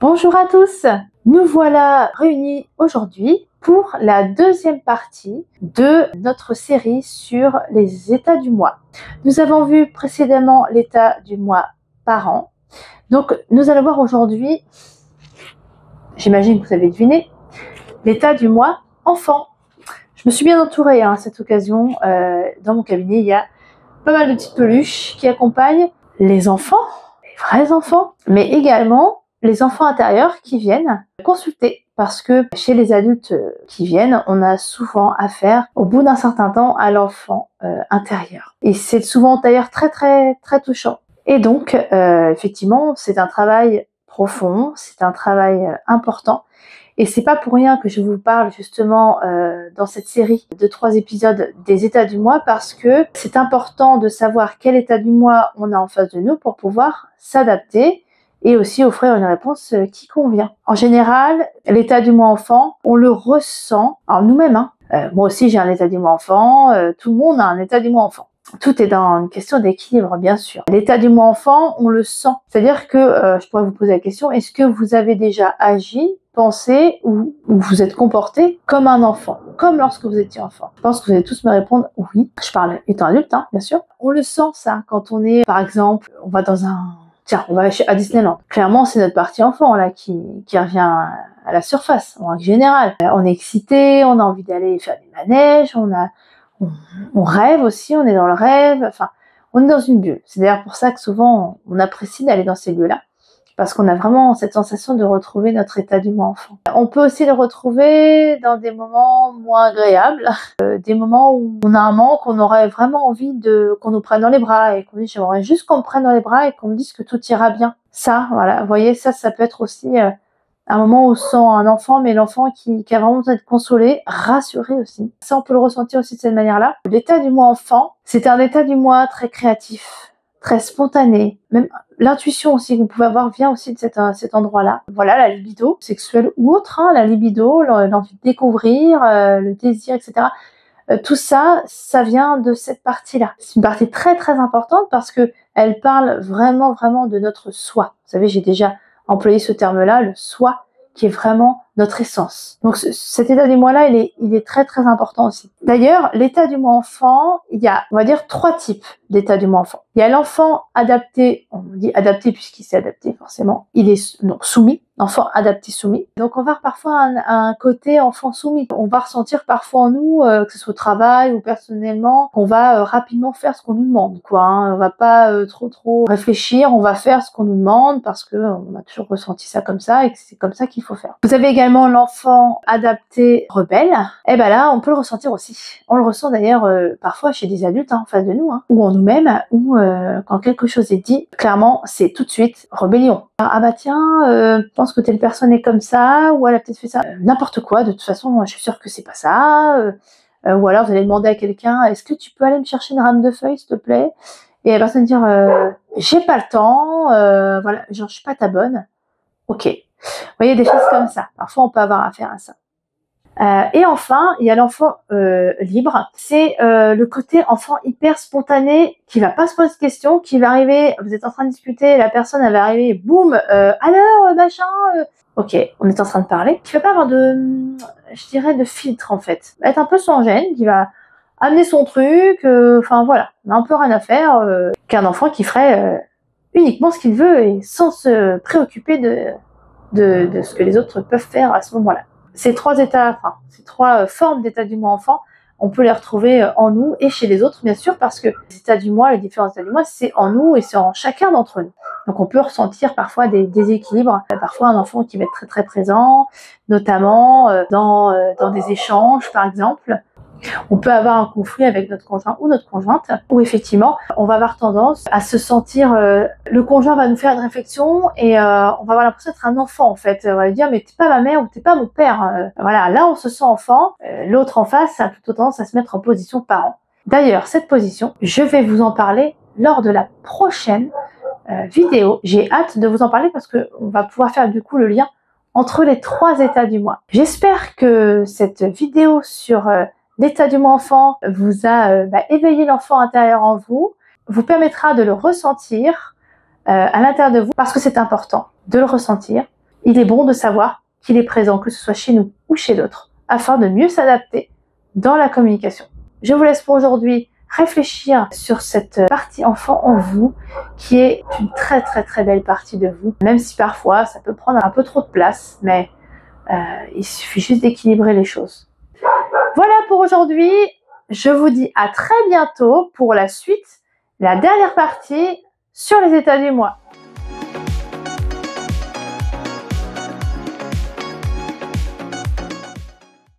Bonjour à tous, nous voilà réunis aujourd'hui pour la deuxième partie de notre série sur les états du mois. Nous avons vu précédemment l'état du mois par an, donc nous allons voir aujourd'hui, j'imagine que vous avez deviné, l'état du mois enfant. Je me suis bien entourée à cette occasion, dans mon cabinet il y a pas mal de petites peluches qui accompagnent les enfants, les vrais enfants, mais également les enfants intérieurs qui viennent consulter, parce que chez les adultes qui viennent, on a souvent affaire, au bout d'un certain temps, à l'enfant intérieur. Et c'est souvent d'ailleurs très touchant. Et donc, effectivement, c'est un travail profond, c'est un travail important. Et c'est pas pour rien que je vous parle justement dans cette série de 3 épisodes des états du mois, parce que c'est important de savoir quel état du mois on a en face de nous pour pouvoir s'adapter et aussi offrir une réponse qui convient. En général, l'état du mois enfant, on le ressent, alors nous-mêmes, moi aussi j'ai un état du mois enfant, tout le monde a un état du mois enfant. Tout est dans une question d'équilibre, bien sûr. L'état du mois enfant, on le sent. C'est-à-dire que, je pourrais vous poser la question, est-ce que vous avez déjà agi, pensé ou vous êtes comporté comme un enfant, comme lorsque vous étiez enfant? Je pense que vous allez tous me répondre oui. Je parle étant adulte, bien sûr. On le sent, ça, quand on est, par exemple, on va dans un... Tiens, on va à Disneyland. Clairement, c'est notre partie enfant là qui revient à la surface, en règle générale. On est excité, on a envie d'aller faire des manèges, on rêve aussi, on est dans le rêve, enfin, on est dans une bulle. C'est d'ailleurs pour ça que souvent, on apprécie d'aller dans ces lieux-là, parce qu'on a vraiment cette sensation de retrouver notre état du mois enfant. On peut aussi le retrouver dans des moments moins agréables, des moments où on a un manque, on aurait vraiment envie qu'on nous prenne dans les bras et qu'on dise j'aimerais juste qu'on me prenne dans les bras et qu'on me dise que tout ira bien. Ça, voilà, vous voyez, ça peut être aussi un moment où on sent un enfant, mais l'enfant qui a vraiment besoin d'être consolé, rassuré aussi. Ça, on peut le ressentir aussi de cette manière-là. L'état du mois enfant, c'est un état du mois très créatif, très spontané. Même l'intuition aussi que vous pouvez avoir vient aussi de cet endroit-là. Voilà, la libido, sexuelle ou autre, la libido, l'envie de découvrir, le désir, etc. Tout ça, ça vient de cette partie-là. C'est une partie très importante parce que elle parle vraiment de notre soi. Vous savez, j'ai déjà employé ce terme-là, le soi, qui est vraiment notre essence. Donc cet état du mois-là, il est très important aussi. D'ailleurs, l'état du mois enfant, il y a, on va dire, 3 types d'état du mois enfant. Il y a l'enfant adapté, on dit adapté puisqu'il s'est adapté forcément, il est soumis, enfant adapté soumis. Donc on va avoir parfois un côté enfant soumis. On va ressentir parfois en nous, que ce soit au travail ou personnellement, qu'on va rapidement faire ce qu'on nous demande, quoi. On va pas trop réfléchir, on va faire ce qu'on nous demande parce que on a toujours ressenti ça comme ça et que c'est comme ça qu'il faut faire. Vous avez également l'enfant adapté rebelle. Et ben là, on peut le ressentir aussi. On le ressent d'ailleurs parfois chez des adultes en face de nous, ou en nous-mêmes, ou quand quelque chose est dit, clairement, c'est tout de suite rébellion. Ah bah tiens, je pense que telle personne est comme ça, ou elle a peut-être fait ça. N'importe quoi, de toute façon, je suis sûre que c'est pas ça. Ou alors vous allez demander à quelqu'un, est-ce que tu peux aller me chercher une rame de feuilles, s'il te plaît? Et la personne dire, j'ai pas le temps, voilà, genre je suis pas ta bonne. Ok. Vous voyez, des choses comme ça. Parfois, on peut avoir affaire à ça. Et enfin, il y a l'enfant libre. C'est le côté enfant hyper spontané qui va pas se poser de questions, qui va arriver, vous êtes en train de discuter, la personne elle va arriver, boum, alors machin, ok, on est en train de parler, qui va pas avoir je dirais, de filtre en fait. Va être un peu sans gêne, qui va amener son truc, enfin voilà, on a un peu rien à faire, qu'un enfant qui ferait uniquement ce qu'il veut et sans se préoccuper de ce que les autres peuvent faire à ce moment-là. Ces 3 états, enfin, ces 3 formes d'état du mois enfant, on peut les retrouver en nous et chez les autres, bien sûr, parce que les états du mois, les différents états du mois, c'est en nous et c'est en chacun d'entre nous. Donc on peut ressentir parfois des déséquilibres, parfois un enfant qui va être très présent, notamment dans des échanges, par exemple. On peut avoir un conflit avec notre conjoint ou notre conjointe, où effectivement, on va avoir tendance à se sentir, le conjoint va nous faire une réflexion et on va avoir l'impression d'être un enfant en fait. On va lui dire mais t'es pas ma mère ou t'es pas mon père. Voilà, là on se sent enfant, l'autre en face a plutôt tendance à se mettre en position parent. D'ailleurs, cette position, je vais vous en parler lors de la prochaine vidéo. J'ai hâte de vous en parler parce qu'on va pouvoir faire du coup le lien entre les 3 états du mois. J'espère que cette vidéo sur l'état du mois enfant vous a éveillé l'enfant intérieur en vous, vous permettra de le ressentir à l'intérieur de vous, parce que c'est important de le ressentir, il est bon de savoir qu'il est présent, que ce soit chez nous ou chez d'autres, afin de mieux s'adapter dans la communication. Je vous laisse pour aujourd'hui réfléchir sur cette partie enfant en vous, qui est une très très très belle partie de vous, même si parfois ça peut prendre un peu trop de place, mais il suffit juste d'équilibrer les choses. Voilà pour aujourd'hui, je vous dis à très bientôt pour la suite, la dernière partie sur les états du moi.